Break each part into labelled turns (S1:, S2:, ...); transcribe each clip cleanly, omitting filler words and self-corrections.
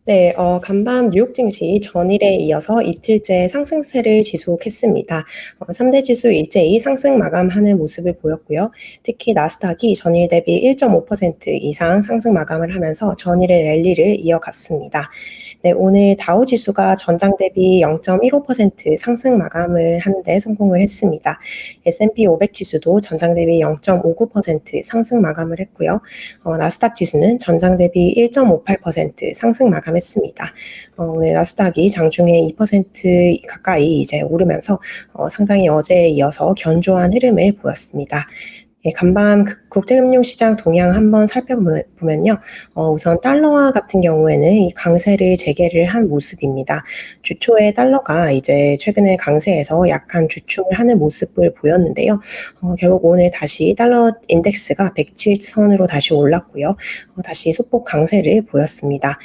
S1: 네, 간밤 뉴욕 증시 전일에 이어서 이틀째 상승세를 지속했습니다. 3대 지수 일제히 상승 마감하는 모습을 보였고요. 특히 나스닥이 전일 대비 1.5% 이상 상승 마감을 하면서 전일의 랠리를 이어갔습니다. 네, 오늘 다우 지수가 전장 대비 0.15% 상승 마감을 하는 데 성공을 했습니다. S&P 500 지수도 전장 대비 0.59% 상승 마감을 했고요. 나스닥 지수는 전장 대비 1.58% 상승 마감했습니다. 오늘 나스닥이 장중에 2% 가까이 이제 오르면서 상당히 어제에 이어서 견조한 흐름을 보였습니다. 예, 간밤 국제금융시장 동향 한번 살펴보면요. 우선 달러화 같은 경우에는 이 강세를 재개를 한 모습입니다. 주초에 달러가 이제 최근에 강세에서 약간 주춤을 하는 모습을 보였는데요. 결국 오늘 다시 달러 인덱스가 107선으로 다시 올랐고요. 다시 소폭 강세를 보였습니다.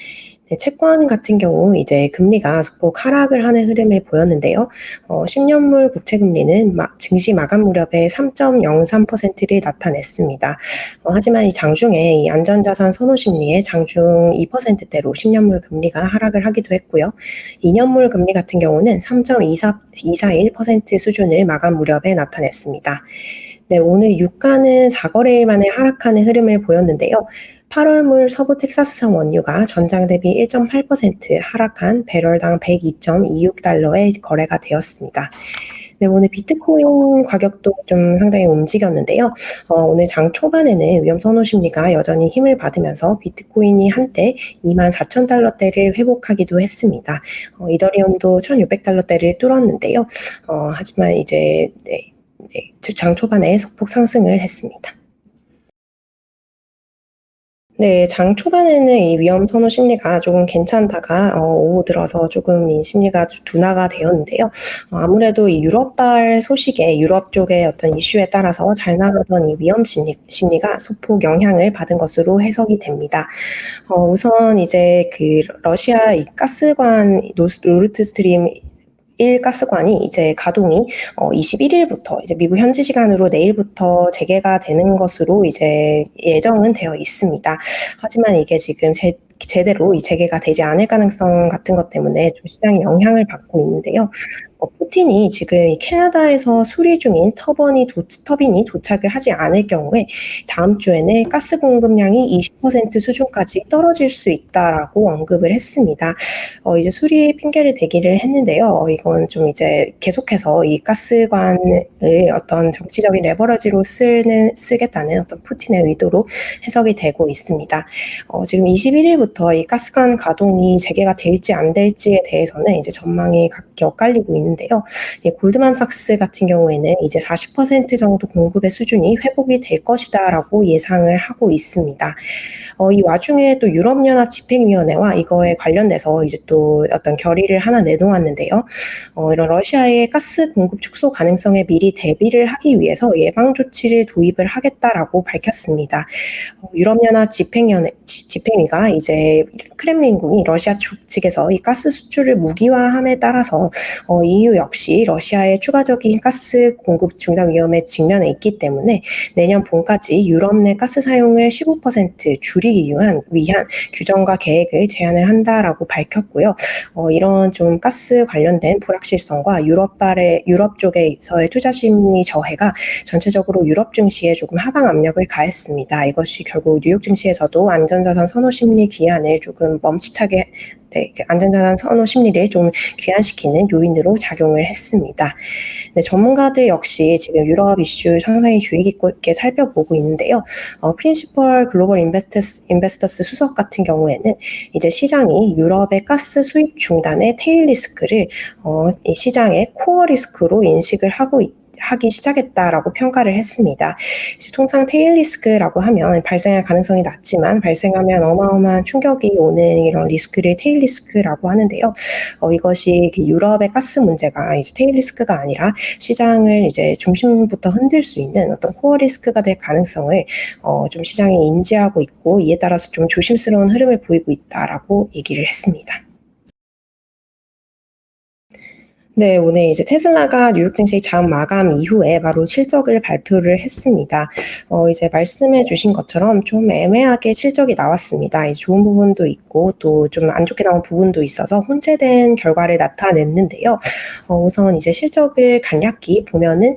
S1: 네, 채권 같은 경우 이제 금리가 소폭 하락을 하는 흐름을 보였는데요. 10년물 국채금리는 증시 마감 무렵에 3.03%를 나타냈습니다. 하지만 이 장중에 이 안전자산 선호 심리에 장중 2%대로 10년물 금리가 하락을 하기도 했고요. 2년물 금리 같은 경우는 3.241% 수준을 마감 무렵에 나타냈습니다. 네, 오늘 유가는 4거래일 만에 하락하는 흐름을 보였는데요. 8월물 서부 텍사스산 원유가 전장 대비 1.8% 하락한 배럴당 102.26달러에 거래가 되었습니다. 네, 오늘 비트코인 가격도 좀 상당히 움직였는데요. 오늘 장 초반에는 위험 선호 심리가 여전히 힘을 받으면서 비트코인이 한때 24,000달러대를 회복하기도 했습니다. 이더리움도 1,600달러대를 뚫었는데요. 하지만 이제 장 초반에 소폭 상승을 했습니다. 네, 장 초반에는 이 위험 선호 심리가 조금 괜찮다가 오후 들어서 조금 이 심리가 둔화가 되었는데요. 아무래도 이 유럽발 소식에 유럽 쪽의 어떤 이슈에 따라서 잘 나가던 이 위험 심리가 소폭 영향을 받은 것으로 해석이 됩니다. 우선 이제 그 러시아 이 가스관 노르트 스트림 1 가스관이 이제 가동이 21일부터 이제 미국 현지 시간으로 내일부터 재개가 되는 것으로 이제 예정은 되어 있습니다. 하지만 이게 지금 제대로 이 재개가 되지 않을 가능성 같은 것 때문에 좀 시장에 영향을 받고 있는데요. 푸틴이 지금 이 캐나다에서 수리 중인 터빈이 도착을 하지 않을 경우에 다음 주에는 가스 공급량이 20% 수준까지 떨어질 수 있다라고 언급을 했습니다. 이제 수리 핑계를 대기를 했는데요. 이건 좀 이제 계속해서 이 가스관을 어떤 정치적인 레버러지로 쓰겠다는 어떤 푸틴의 의도로 해석이 되고 있습니다. 지금 21일부터 이 가스관 가동이 재개가 될지 안 될지에 대해서는 이제 전망이 각기 엇갈리고 있는데요. 골드만삭스 같은 경우에는 이제 40% 정도 공급의 수준이 회복이 될 것이다라고 예상을 하고 있습니다. 이 와중에 또 유럽연합 집행위원회와 이거에 관련돼서 이제 또 어떤 결의를 하나 내놓았는데요. 이런 러시아의 가스 공급 축소 가능성에 미리 대비를 하기 위해서 예방 조치를 도입을 하겠다라고 밝혔습니다. 유럽연합 집행위가 이제 크렘린궁이 러시아 측에서 이 가스 수출을 무기화함에 따라서 EU 역시 러시아의 추가적인 가스 공급 중단 위험에 직면해 있기 때문에 내년 봄까지 유럽 내 가스 사용을 15% 줄이기 위한 규정과 계획을 제안을 한다라고 밝혔고요. 이런 좀 가스 관련된 불확실성과 유럽 쪽에서의 투자 심리 저해가 전체적으로 유럽 증시에 조금 하방 압력을 가했습니다. 이것이 결국 뉴욕 증시에서도 안전자산 선호 심리 기한을 조금 멈칫하게 안전자산 선호 심리를 좀 귀환시키는 요인으로 작용을 했습니다. 네, 전문가들 역시 지금 유럽 이슈 상당히 주의 깊게 살펴보고 있는데요. 프린시펄 글로벌 인베스터스 수석 같은 경우에는 이제 시장이 유럽의 가스 수입 중단의 테일 리스크를 이 시장의 코어 리스크로 인식을 하기 시작했다라고 평가를 했습니다. 통상 테일 리스크라고 하면 발생할 가능성이 낮지만 발생하면 어마어마한 충격이 오는 이런 리스크를 테일 리스크라고 하는데요. 이것이 유럽의 가스 문제가 이제 테일 리스크가 아니라 시장을 이제 중심부터 흔들 수 있는 어떤 코어 리스크가 될 가능성을 좀 시장이 인지하고 있고 이에 따라서 좀 조심스러운 흐름을 보이고 있다라고 얘기를 했습니다. 네. 오늘 이제 테슬라가 뉴욕 증시 장 마감 이후에 바로 실적을 발표를 했습니다. 이제 말씀해 주신 것처럼 좀 애매하게 실적이 나왔습니다. 이제 좋은 부분도 있고 또 좀 안 좋게 나온 부분도 있어서 혼재된 결과를 나타냈는데요. 우선 이제 실적을 간략히 보면은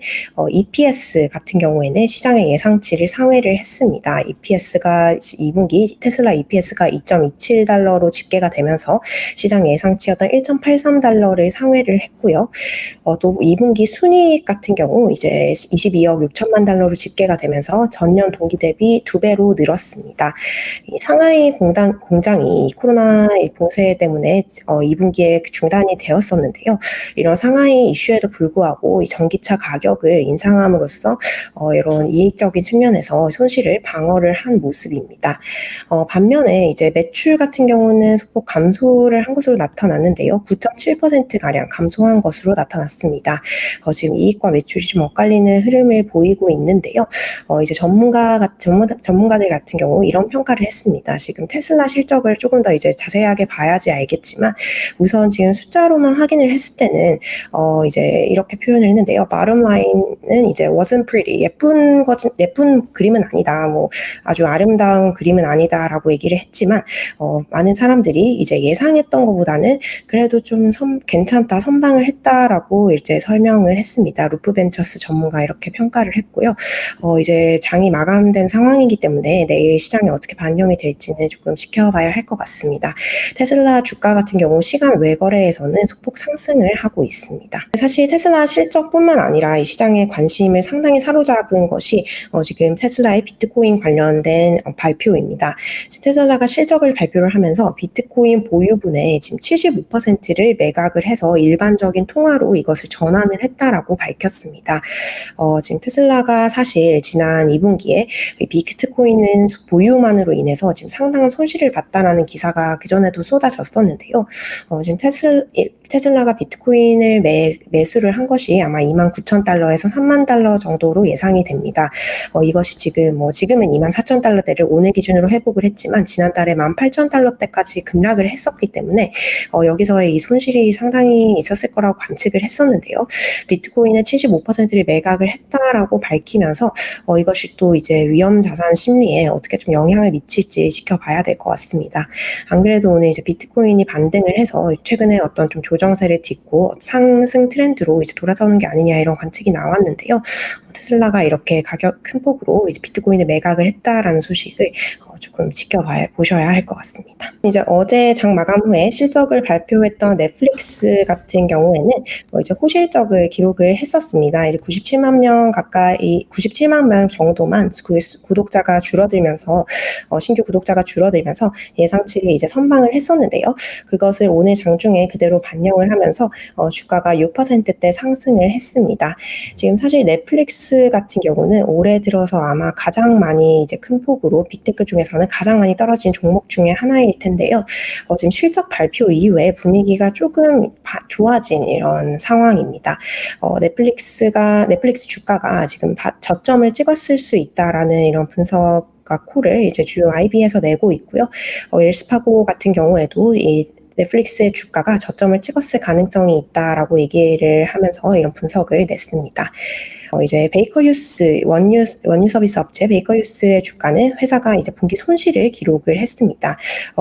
S1: EPS 같은 경우에는 시장의 예상치를 상회를 했습니다. EPS가 2분기 테슬라 EPS가 $2.27로 집계가 되면서 시장 예상치였던 $1.83를 상회를 했고요. 또 2분기 순이익 같은 경우 이제 22억 6천만 달러로 집계가 되면서 전년 동기 대비 2배로 늘었습니다. 이 상하이 공장이 코로나 봉쇄 때문에 2분기에 중단이 되었었는데요. 이런 상하이 이슈에도 불구하고 이 전기차 가격을 인상함으로써 이런 이익적인 측면에서 손실을 방어를 한 모습입니다. 반면에 이제 매출 같은 경우는 소폭 감소를 한 것으로 나타났는데요. 9.7%가량 감소한 것으로 나타났습니다. 지금 이익과 매출이 좀 엇갈리는 흐름을 보이고 있는데요. 이제 전문가들 같은 경우 이런 평가를 했습니다. 지금 테슬라 실적을 조금 더 이제 자세하게 봐야지 알겠지만 우선 지금 숫자로만 확인을 했을 때는 이제 이렇게 표현을 했는데요. bottom line은 이제 wasn't pretty. 예쁜 그림은 아니다. 뭐 아주 아름다운 그림은 아니다라고 얘기를 했지만 많은 사람들이 이제 예상했던 것보다는 그래도 좀 괜찮다, 선방을 했다라고 이제 설명을 했습니다. 루프벤처스 전문가 이렇게 평가를 했고요. 이제 장이 마감된 상황이기 때문에 내일 시장에 어떻게 반영이 될지는 조금 지켜봐야 할 것 같습니다. 테슬라 주가 같은 경우 시간 외거래에서는 소폭 상승을 하고 있습니다. 사실 테슬라 실적뿐만 아니라 이 시장의 관심을 상당히 사로잡은 것이 지금 테슬라의 비트코인 관련된 발표입니다. 지금 테슬라가 실적을 발표를 하면서 비트코인 보유분의 지금 75%를 매각을 해서 일반적인 통화로 이것을 전환을 했다라고 밝혔습니다. 지금 테슬라가 사실 지난 2분기에 비트코인은 보유만으로 인해서 지금 상당한 손실을 봤다라는 기사가 그전에도 쏟아졌었는데요. 지금 테슬라가 비트코인을 매수를 한 것이 아마 29,000달러에서 30,000달러 정도로 예상이 됩니다. 이것이 지금은 24,000달러대를 오늘 기준으로 회복을 했지만 지난달에 18,000달러대까지 급락을 했었기 때문에 여기서의 이 손실이 상당히 있었을 거라고 관측을 했었는데요. 비트코인의 75%를 매각을 했다라고 밝히면서 이것이 또 이제 위험 자산 심리에 어떻게 좀 영향을 미칠지 지켜봐야 될 것 같습니다. 안 그래도 오늘 이제 비트코인이 반등을 해서 최근에 어떤 좀 조정세를 딛고 상승 트렌드로 이제 돌아서는 게 아니냐 이런 관측이 나왔는데요. 테슬라가 이렇게 가격 큰 폭으로 이제 비트코인을 매각을 했다라는 소식을 조금 보셔야 할 것 같습니다. 이제 어제 장 마감 후에 실적을 발표했던 넷플릭스 같은 경우에는 이제 호실적을 기록을 했었습니다. 이제 97만 명 정도만 구독자가 줄어들면서 신규 구독자가 줄어들면서 예상치를 이제 선방을 했었는데요. 그것을 오늘 장중에 그대로 반영을 하면서 주가가 6%대 상승을 했습니다. 지금 사실 넷플릭스 같은 경우는 올해 들어서 아마 가장 많이 이제 큰 폭으로 빅테크 중에서는 가장 많이 떨어진 종목 중에 하나일 텐데요. 지금 실적 발표 이후에 분위기가 조금 좋아진 이런 상황입니다. 넷플릭스 주가가 지금 저점을 찍었을 수 있다라는 이런 분석과 콜을 이제 주요 IB에서 내고 있고요. 웰스파고 같은 경우에도 이 넷플릭스의 주가가 저점을 찍었을 가능성이 있다라고 얘기를 하면서 이런 분석을 냈습니다. 이제 베이커 휴스 원유 서비스 업체 베이커 휴스의 주가는 회사가 이제 분기 손실을 기록을 했습니다.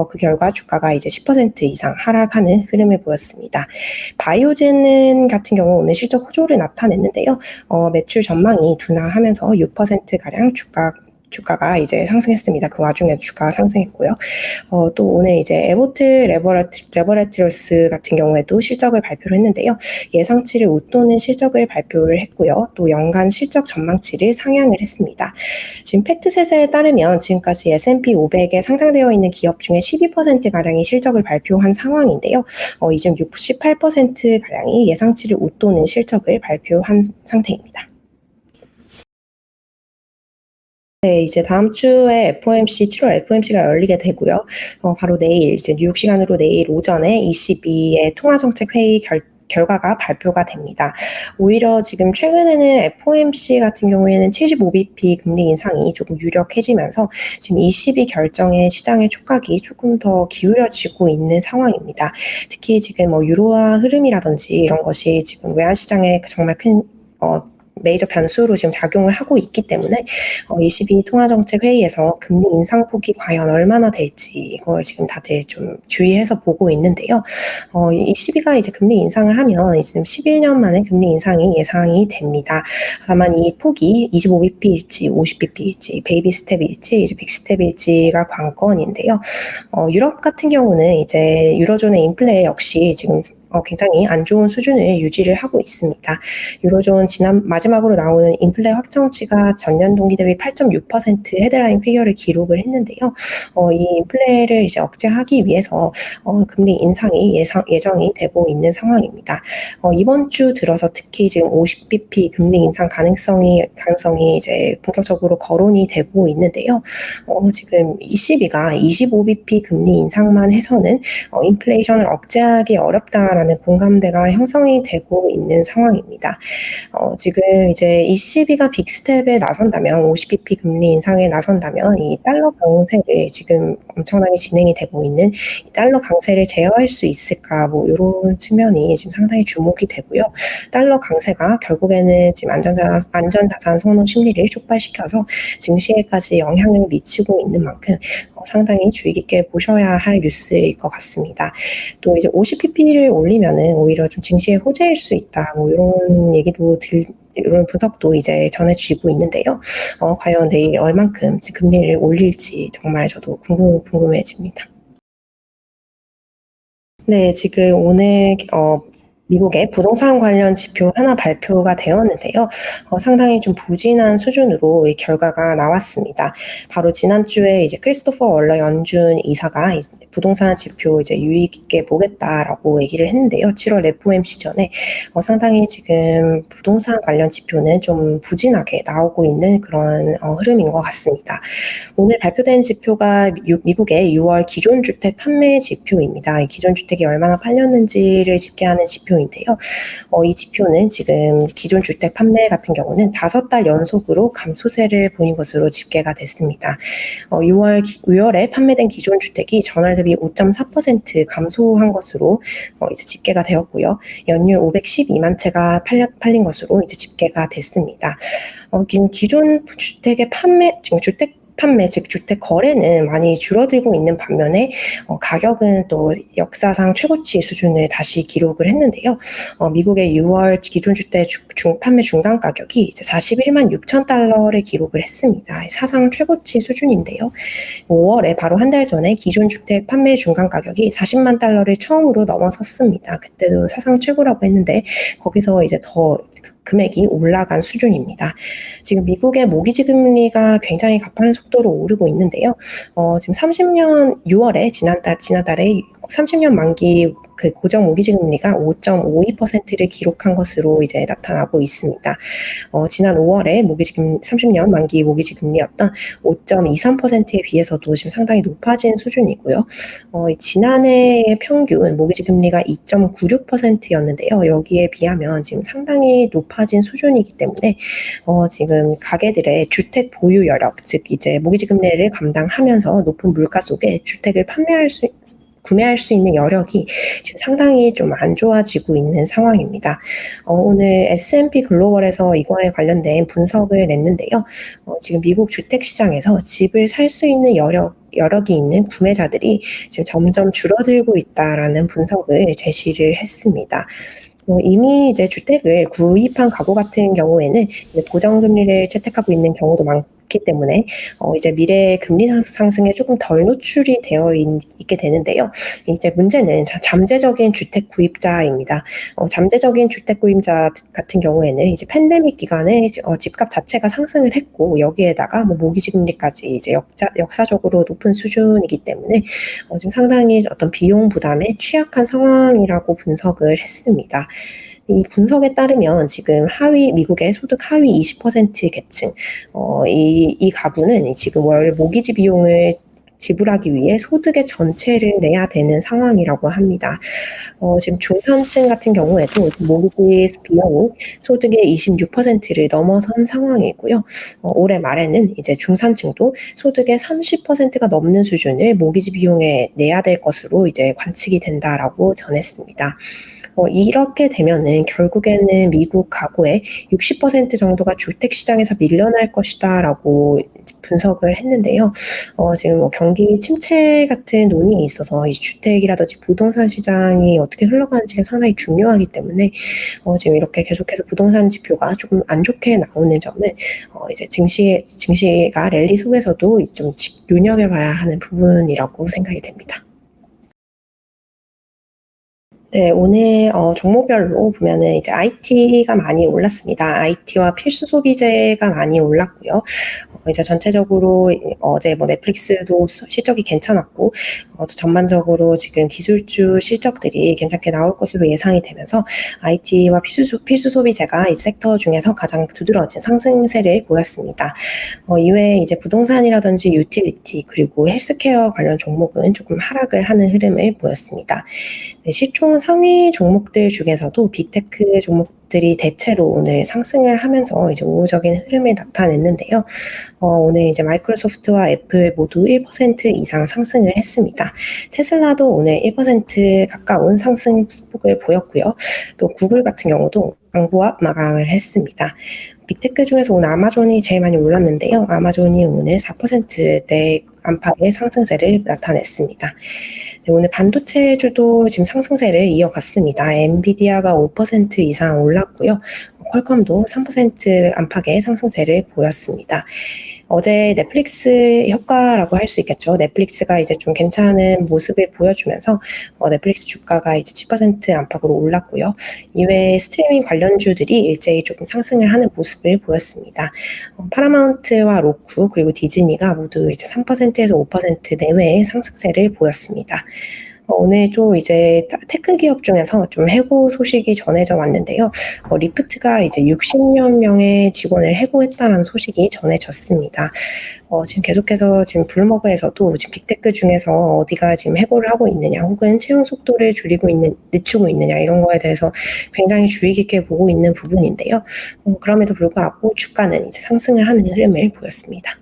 S1: 그 결과 주가가 이제 10% 이상 하락하는 흐름을 보였습니다. 바이오젠 같은 경우 오늘 실적 호조를 나타냈는데요. 매출 전망이 둔화하면서 6%가량 주가가 이제 상승했습니다. 그 와중에 주가가 상승했고요. 또 오늘 이제 에보트 레버레트리스 같은 경우에도 실적을 발표를 했는데요. 예상치를 웃도는 실적을 발표를 했고요. 또 연간 실적 전망치를 상향을 했습니다. 지금 팩트셋에 따르면 지금까지 S&P 500에 상장되어 있는 기업 중에 12%가량이 실적을 발표한 상황인데요. 이제 68%가량이 예상치를 웃도는 실적을 발표한 상태입니다. 네, 이제 다음 주에 FOMC 7월 FOMC가 열리게 되고요. 바로 내일 이제 뉴욕 시간으로 내일 오전에 ECB의 통화 정책 회의 결과가 발표가 됩니다. 오히려 지금 최근에는 FOMC 같은 경우에는 75bp 금리 인상이 조금 유력해지면서 지금 22 결정에 시장의 촉각이 조금 더 기울어지고 있는 상황입니다. 특히 지금 유로화 흐름이라든지 이런 것이 지금 외환 시장에 정말 큰 메이저 변수로 지금 작용을 하고 있기 때문에 22 통화정책회의에서 금리 인상폭이 과연 얼마나 될지 이걸 지금 다들 좀 주의해서 보고 있는데요. 22가 이제 금리 인상을 하면 지금 11년 만에 금리 인상이 예상이 됩니다. 다만 이 폭이 25bp일지 50bp일지 베이비 스텝일지 이제 빅 스텝일지가 관건인데요. 유럽 같은 경우는 이제 유로존의 인플레 역시 지금 굉장히 안 좋은 수준을 유지를 하고 있습니다. 유로존 마지막으로 나오는 인플레 확정치가 전년 동기 대비 8.6% 헤드라인 피겨를 기록을 했는데요. 이 인플레를 이제 억제하기 위해서 금리 인상이 예정이 되고 있는 상황입니다. 이번 주 들어서 특히 지금 50bp 금리 인상 가능성이 이제 본격적으로 거론이 되고 있는데요. 지금 ECB가 25bp 금리 인상만 해서는 인플레이션을 억제하기 어렵다라는 공감대가 형성이 되고 있는 상황입니다. 지금 이제 ECB가 빅스텝에 나선다면 50bp 금리 인상에 나선다면 이 달러 강세를 지금 엄청나게 진행이 되고 있는 이 달러 강세를 제어할 수 있을까 이런 측면이 지금 상당히 주목이 되고요. 달러 강세가 결국에는 지금 안전자산 선호 심리를 촉발시켜서 증시에까지 영향을 미치고 있는 만큼 상당히 주의 깊게 보셔야 할 뉴스일 것 같습니다. 또 이제 50pp를 올리면은 오히려 좀 증시의 호재일 수 있다. 이런 얘기도 이런 분석도 이제 전해지고 있는데요. 과연 내일 얼만큼 금리를 올릴지 정말 저도 궁금해집니다. 네, 지금 오늘 미국의 부동산 관련 지표 하나 발표가 되었는데요. 상당히 좀 부진한 수준으로 이 결과가 나왔습니다. 바로 지난주에 이제 크리스토퍼 월러 연준 이사가 부동산 지표 이제 유의 있게 보겠다라고 얘기를 했는데요. 7월 FOMC 전에 상당히 지금 부동산 관련 지표는 좀 부진하게 나오고 있는 그런 흐름인 것 같습니다. 오늘 발표된 지표가 미국의 6월 기존주택 판매 지표입니다. 이 기존주택이 얼마나 팔렸는지를 집계하는 지표인데요. 이 지표는 지금 기존주택 판매 같은 경우는 5달 연속으로 감소세를 보인 것으로 집계가 됐습니다. 6월에 판매된 기존주택이 전월 대비 5.4% 감소한 것으로 이제 집계가 되었고요. 연율 512만 채가 팔린 것으로 이제 집계가 됐습니다. 기존 주택의 지금 주택 판매, 즉 주택 거래는 많이 줄어들고 있는 반면에 가격은 또 역사상 최고치 수준을 다시 기록을 했는데요. 미국의 6월 기존주택 판매 중간 가격이 이제 41만 6천 달러를 기록을 했습니다. 사상 최고치 수준인데요. 5월에 바로 한 달 전에 기존 주택 판매 중간 가격이 40만 달러를 처음으로 넘어섰습니다. 그때도 사상 최고라고 했는데 거기서 이제 더 금액이 올라간 수준입니다. 지금 미국의 모기지 금리가 굉장히 가파른 속도로 오르고 있는데요. 지금 30년 6월에 지난달에 30년 만기 그 고정 모기지 금리가 5.52%를 기록한 것으로 이제 나타나고 있습니다. 지난 5월에 30년 만기 모기지 금리였던 5.23%에 비해서도 지금 상당히 높아진 수준이고요. 지난해의 평균 모기지 금리가 2.96%였는데요. 여기에 비하면 지금 상당히 높아진 수준이기 때문에 지금 가게들의 주택 보유 여력, 즉 이제 모기지 금리를 감당하면서 높은 물가 속에 주택을 구매할 수 있는 여력이 지금 상당히 좀 안 좋아지고 있는 상황입니다. 오늘 S&P 글로벌에서 이거에 관련된 분석을 냈는데요. 지금 미국 주택 시장에서 집을 살 수 있는 여력이 있는 구매자들이 지금 점점 줄어들고 있다라는 분석을 제시를 했습니다. 이미 이제 주택을 구입한 가구 같은 경우에는 이제 고정금리를 채택하고 있는 경우도 많기 때문에 이제 미래의 금리 상승에 조금 덜 노출이 되어 있게 되는데요. 이제 문제는 잠재적인 주택 구입자입니다. 잠재적인 주택 구입자 같은 경우에는 이제 팬데믹 기간에 집값 자체가 상승을 했고 여기에다가 모기지 금리까지 이제 역사적으로 높은 수준이기 때문에 지금 상당히 어떤 비용 부담에 취약한 상황이라고 분석을 했습니다. 이 분석에 따르면 지금 미국의 소득 하위 20% 계층, 이 가구는 지금 월 모기지 비용을 지불하기 위해 소득의 전체를 내야 되는 상황이라고 합니다. 지금 중산층 같은 경우에도 모기지 비용이 소득의 26%를 넘어선 상황이고요. 올해 말에는 이제 중산층도 소득의 30%가 넘는 수준을 모기지 비용에 내야 될 것으로 이제 관측이 된다라고 전했습니다. 이렇게 되면은 결국에는 미국 가구의 60% 정도가 주택 시장에서 밀려날 것이다라고 분석을 했는데요. 지금 뭐 경기 침체 같은 논의에 있어서 이 주택이라든지 부동산 시장이 어떻게 흘러가는지가 상당히 중요하기 때문에 지금 이렇게 계속해서 부동산 지표가 조금 안 좋게 나오는 점은 이제 증시가 랠리 속에서도 좀 눈여겨봐야 하는 부분이라고 생각이 됩니다. 네. 오늘 종목별로 보면은 이제 IT가 많이 올랐습니다. IT와 필수 소비재가 많이 올랐고요. 이제 전체적으로 어제 뭐 넷플릭스도 실적이 괜찮았고 또 전반적으로 지금 기술주 실적들이 괜찮게 나올 것으로 예상이 되면서 IT와 필수 소비재가 이 섹터 중에서 가장 두드러진 상승세를 보였습니다. 이외에 이제 부동산이라든지 유틸리티 그리고 헬스케어 관련 종목은 조금 하락을 하는 흐름을 보였습니다. 네, 시총 상위 종목들 중에서도 빅테크 종목들이 대체로 오늘 상승을 하면서 이제 우호적인 흐름을 나타냈는데요. 오늘 이제 마이크로소프트와 애플 모두 1% 이상 상승을 했습니다. 테슬라도 오늘 1% 가까운 상승폭을 보였고요. 또 구글 같은 경우도 양보합 마감을 했습니다. 빅테크 중에서 오늘 아마존이 제일 많이 올랐는데요. 아마존이 오늘 4%대 안팎의 상승세를 나타냈습니다. 네, 오늘 반도체주도 지금 상승세를 이어갔습니다. 엔비디아가 5% 이상 올랐고요. 퀄컴도 3% 안팎의 상승세를 보였습니다. 어제 넷플릭스 효과라고 할 수 있겠죠. 넷플릭스가 이제 좀 괜찮은 모습을 보여주면서 넷플릭스 주가가 이제 7% 안팎으로 올랐고요. 이외에 스트리밍 관련주들이 일제히 조금 상승을 하는 모습을 보였습니다. 파라마운트와 로쿠 그리고 디즈니가 모두 이제 3%에서 5% 내외의 상승세를 보였습니다. 오늘도 이제 테크 기업 중에서 좀 해고 소식이 전해져 왔는데요. 리프트가 이제 60여 명의 직원을 해고했다는 소식이 전해졌습니다. 지금 계속해서 지금 블룸버그에서도 지금 빅테크 중에서 어디가 지금 해고를 하고 있느냐, 혹은 채용 속도를 늦추고 있느냐 이런 거에 대해서 굉장히 주의 깊게 보고 있는 부분인데요. 그럼에도 불구하고 주가는 이제 상승을 하는 흐름을 보였습니다.